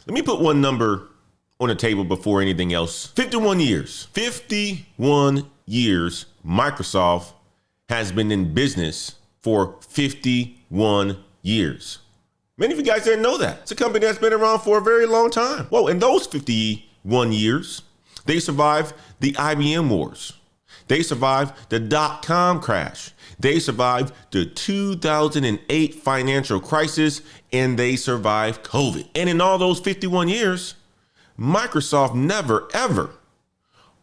Let me put one number on the table before anything else. 51 years. 51 years Microsoft has been in business for 51 years. Many of you guys didn't know that. It's a company that's been around for a very long time. Whoa, in those 51 years, they survived the IBM wars. They survived the dot-com crash. They survived the 2008 financial crisis, and they survived COVID. And in all those 51 years, Microsoft never, ever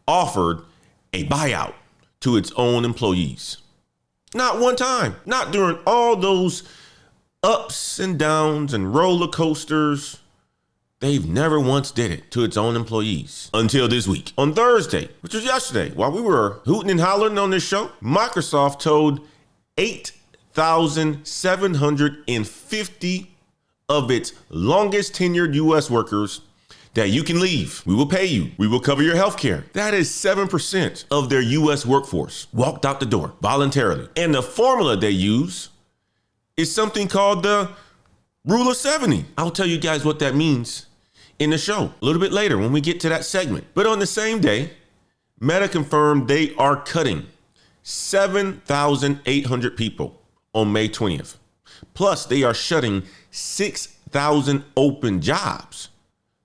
offered a buyout to its own employees. Not one time. Not during all those ups and downs and roller coasters. They've never once did it to its own employees until this week. On Thursday, which was yesterday, while we were hooting and hollering on this show, Microsoft told 8,750 of its longest tenured US workers that you can leave. We will pay you. We will cover your health care. That is 7% of their US workforce walked out the door voluntarily. And the formula they use is something called the Rule of 70. I'll tell you guys what that means in the show a little bit later when we get to that segment. But on the same day, Meta confirmed they are cutting 7,800 people on May 20th. Plus, they are shutting 6,000 open jobs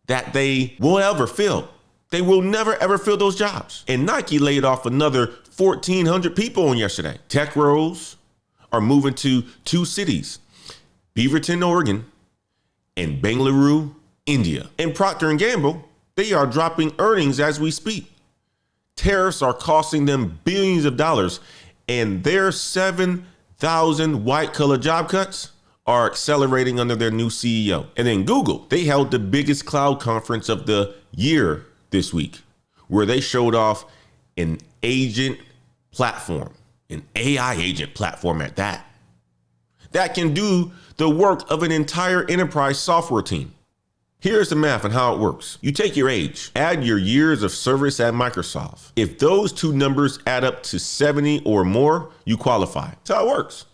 that they will ever fill. They will never ever fill those jobs. And Nike laid off another 1,400 people on yesterday. Tech roles are moving to two cities, Beaverton, Oregon, and Bengaluru, India. And Procter Gamble, they are dropping earnings as we speak. Tariffs are costing them billions of dollars, and their 7,000 white-collar job cuts are accelerating under their new CEO. And then Google, they held the biggest cloud conference of the year this week, where they showed off an agent platform, an AI agent platform at that can do the work of an entire enterprise software team. Here's the math on how it works. You take your age, add your years of service at Microsoft. If those two numbers add up to 70 or more, you qualify. That's how it works.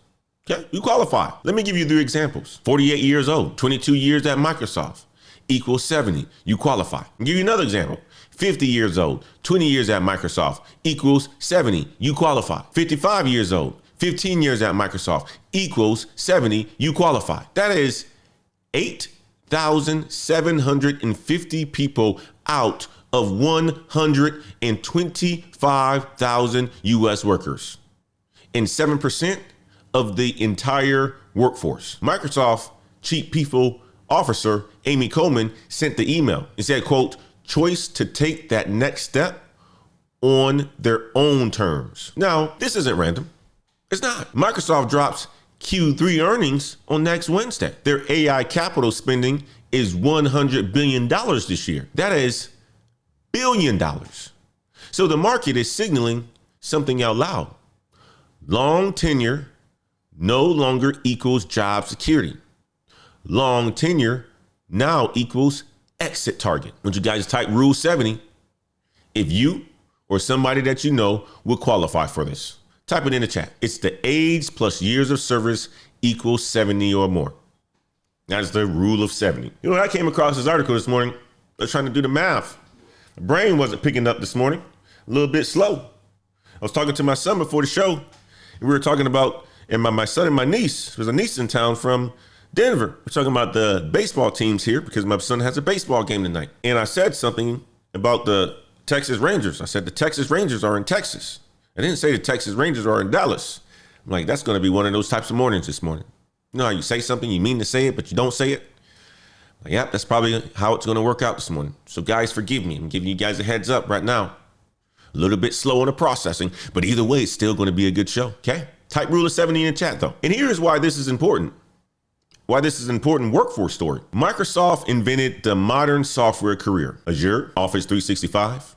Okay, you qualify. Let me give you 3 examples. 48 years old, 22 years at Microsoft equals 70. You qualify. I'll give you another example. 50 years old, 20 years at Microsoft equals 70. You qualify. 55 years old, 15 years at Microsoft equals 70. You qualify. That is 8,750 people out of 125,000 US workers and 7% of the entire workforce. Microsoft Chief People Officer Amy Coleman sent the email and said, quote, choice to take that next step on their own terms. Now, this isn't random. It's not. Microsoft drops Q3 earnings on next Wednesday. Their AI capital spending is $100 billion this year. That is $1 billion. So the market is signaling something out loud. Long tenure no longer equals job security. Long tenure now equals exit target. When you guys type Rule 70, if you or somebody that you know will qualify for this, type it in the chat. It's the age plus years of service equals 70 or more. That is the Rule of 70. You know, I came across this article this morning. I was trying to do the math. My brain wasn't picking up this morning. A little bit slow. I was talking to my son before the show, and we were talking about, and my son and my niece, there's a niece in town from Denver. We're talking about the baseball teams here because my son has a baseball game tonight. And I said something about the Texas Rangers. I said the Texas Rangers are in Texas. I didn't say the Texas Rangers are in Dallas. I'm like, that's going to be one of those types of mornings this morning. You know how you say something, you mean to say it, but you don't say it? Like, yeah, that's probably how it's going to work out this morning. So guys, forgive me. I'm giving you guys a heads up right now. A little bit slow on the processing, but either way, it's still going to be a good show, okay? Type Rule of 70 in the chat, though. And here's why this is important. Why this is an important workforce story. Microsoft invented the modern software career. Azure, Office 365,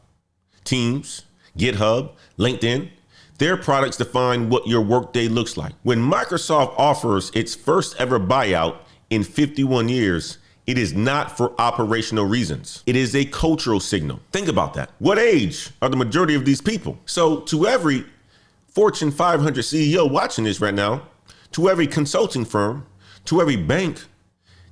Teams, GitHub, LinkedIn. Their products define what your workday looks like. When Microsoft offers its first ever buyout in 51 years, it is not for operational reasons. It is a cultural signal. Think about that. What age are the majority of these people? So to every Fortune 500 CEO watching this right now, to every consulting firm, to every bank,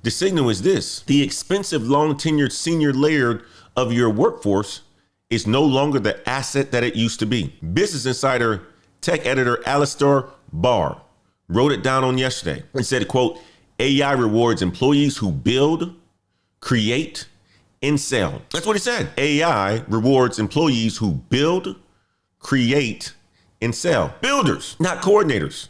The signal is this: the expensive, long-tenured senior layer of your workforce is no longer the asset that it used to be. Business Insider tech editor Alistair Barr wrote it down on yesterday and said, quote, AI rewards employees who build, create, and sell. That's what he said. AI rewards employees who build, create, and sell. Builders, not coordinators.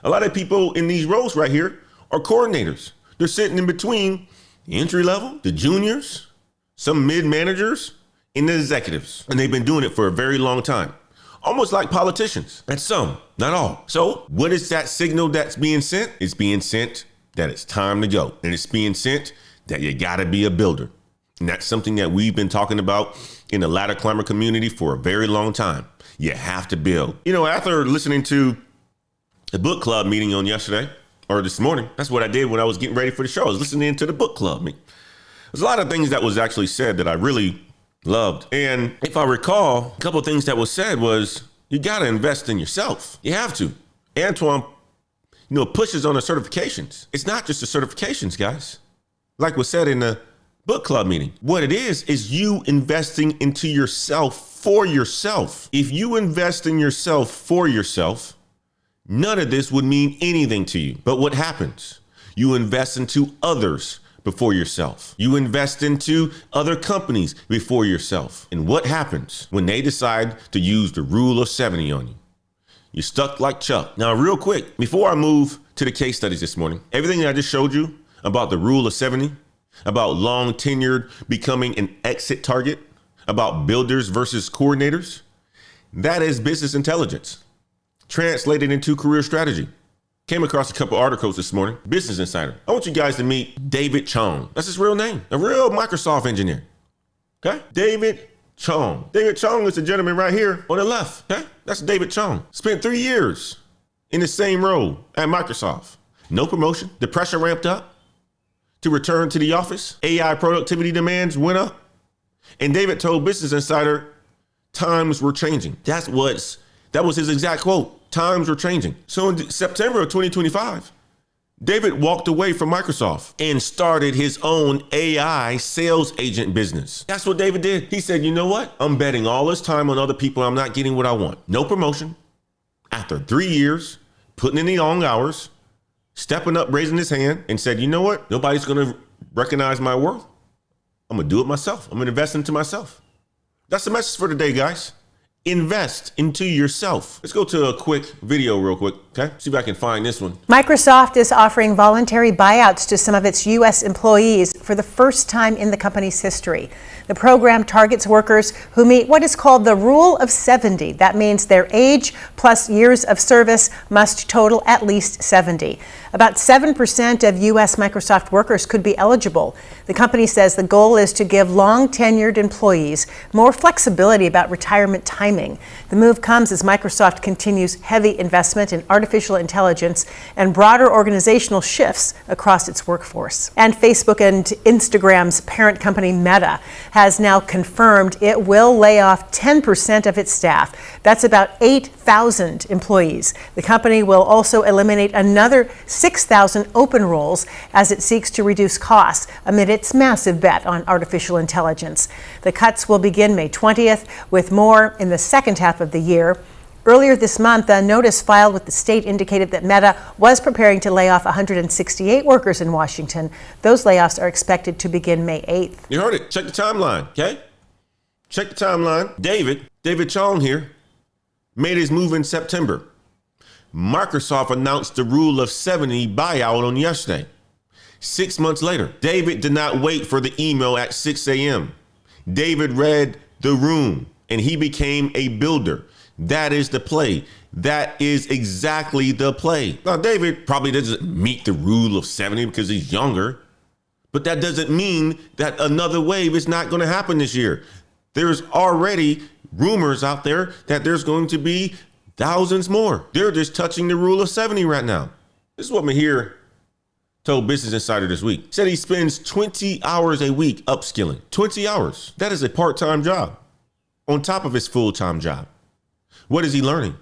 A lot of people in these roles right here are coordinators. They're sitting in between the entry level, the juniors, some mid-managers, and the executives. And they've been doing it for a very long time. Almost like politicians. That's some, not all. So what is that signal that's being sent? It's being sent that it's time to go. And it's being sent that you gotta be a builder. And that's something that we've been talking about in the ladder climber community for a very long time. You have to build. You know, after listening to the book club meeting on yesterday, or this morning, that's what I did when I was getting ready for the show. I was listening to the book club meeting. There's a lot of things that was actually said that I really loved. And if I recall, a couple of things that was said was, you got to invest in yourself. You have to. Antoine, pushes on the certifications. It's not just the certifications, guys. Like was said in the book club meeting. What it is you investing into yourself for yourself. If you invest in yourself for yourself, none of this would mean anything to you. But what happens? You invest into others before yourself. You invest into other companies before yourself. And what happens when they decide to use the rule of 70 on you? You're stuck like Chuck. Now, real quick, before I move to the case studies this morning, everything that I just showed you about the rule of 70, about long tenured becoming an exit target, about builders versus coordinators, that is business intelligence translated into career strategy. Came across a couple articles this morning. Business Insider. I want you guys to meet David Chong. That's his real name. A real Microsoft engineer. Okay? David Chong. David Chong is the gentleman right here on the left. Okay? That's David Chong. Spent 3 years in the same role at Microsoft. No promotion. The pressure ramped up to return to the office. AI productivity demands went up. And David told Business Insider times were changing. That was his exact quote. Times were changing. So in September of 2025, David walked away from Microsoft and started his own AI sales agent business. That's what David did. He said, you know what? I'm betting all this time on other people. I'm not getting what I want. No promotion. After 3 years, putting in the long hours, stepping up, raising his hand and said, you know what? Nobody's going to recognize my worth. I'm going to do it myself. I'm going to invest into myself. That's the message for today, guys. Invest into yourself. Let's go to a quick video real quick, okay? See if I can find this one. Microsoft is offering voluntary buyouts to some of its U.S. employees for the first time in the company's history. The program targets workers who meet what is called the Rule of 70. That means their age plus years of service must total at least 70. About 7% of U.S. Microsoft workers could be eligible. The company says the goal is to give long-tenured employees more flexibility about retirement timing. The move comes as Microsoft continues heavy investment in artificial intelligence and broader organizational shifts across its workforce. And Facebook and Instagram's parent company Meta has now confirmed it will lay off 10% of its staff. That's about 8,000 employees. The company will also eliminate another 6,000 open roles as it seeks to reduce costs amid its massive bet on artificial intelligence. The cuts will begin May 20th, with more in the second half of the year. Earlier this month, a notice filed with the state indicated that Meta was preparing to lay off 168 workers in Washington. Those layoffs are expected to begin May 8th. You heard it. Check the timeline, okay? Check the timeline. David Chong here, made his move in September. Microsoft announced the Rule of 70 buyout on yesterday. 6 months later, David did not wait for the email at 6 a.m. David read the room and he became a builder. That is the play. That is exactly the play. Now, David probably doesn't meet the Rule of 70 because he's younger, but that doesn't mean that another wave is not going to happen this year. There's already rumors out there that there's going to be thousands more. They're just touching the Rule of 70 right now. This is what Mahir told Business Insider this week. Said he spends 20 hours a week upskilling. 20 hours. That is a part-time job on top of his full-time job. What is he learning?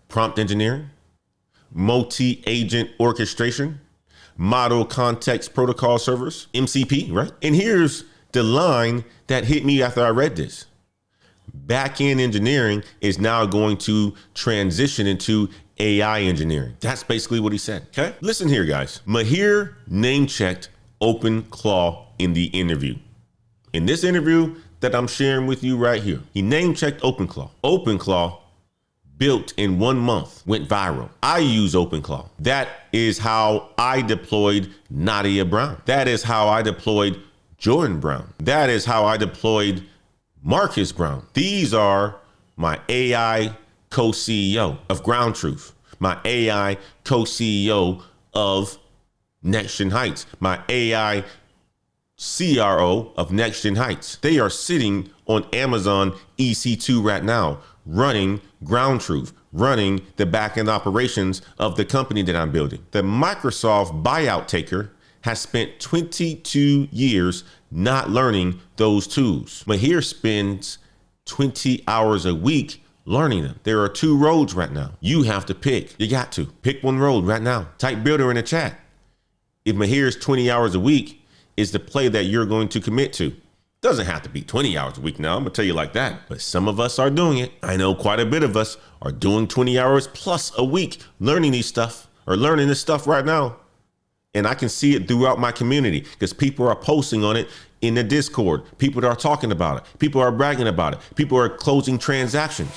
Prompt engineering, multi-agent orchestration, model context protocol servers, MCP, right? And here's the line that hit me after I read this. Back-end engineering is now going to transition into AI engineering. That's basically what he said, okay? Listen here, guys. Mahir name-checked OpenClaw in the interview. In this interview that I'm sharing with you right here, he name-checked OpenClaw. OpenClaw, built in 1 month, went viral. I use OpenClaw. That is how I deployed Nadia Brown. That is how I deployed Jordan Brown. That is how I deployed Marcus Brown. These are my AI co-CEO of Ground Truth, my AI co-CEO of Next Gen Heights, my AI CRO of Next Gen Heights. They are sitting on Amazon EC2 right now, running Ground Truth, running the back-end operations of the company that I'm building. The Microsoft buyout taker has spent 22 years not learning those tools. Mahir spends 20 hours a week learning them. There are 2 roads right now. You have to pick. You got to pick one road right now. Type builder in the chat. If Mahir's 20 hours a week is the play that you're going to commit to. Doesn't have to be 20 hours a week now, I'm gonna tell you like that. But some of us are doing it. I know quite a bit of us are doing 20 hours plus a week learning this stuff right now. And I can see it throughout my community because people are posting on it in the Discord. People are talking about it. People are bragging about it. People are closing transactions.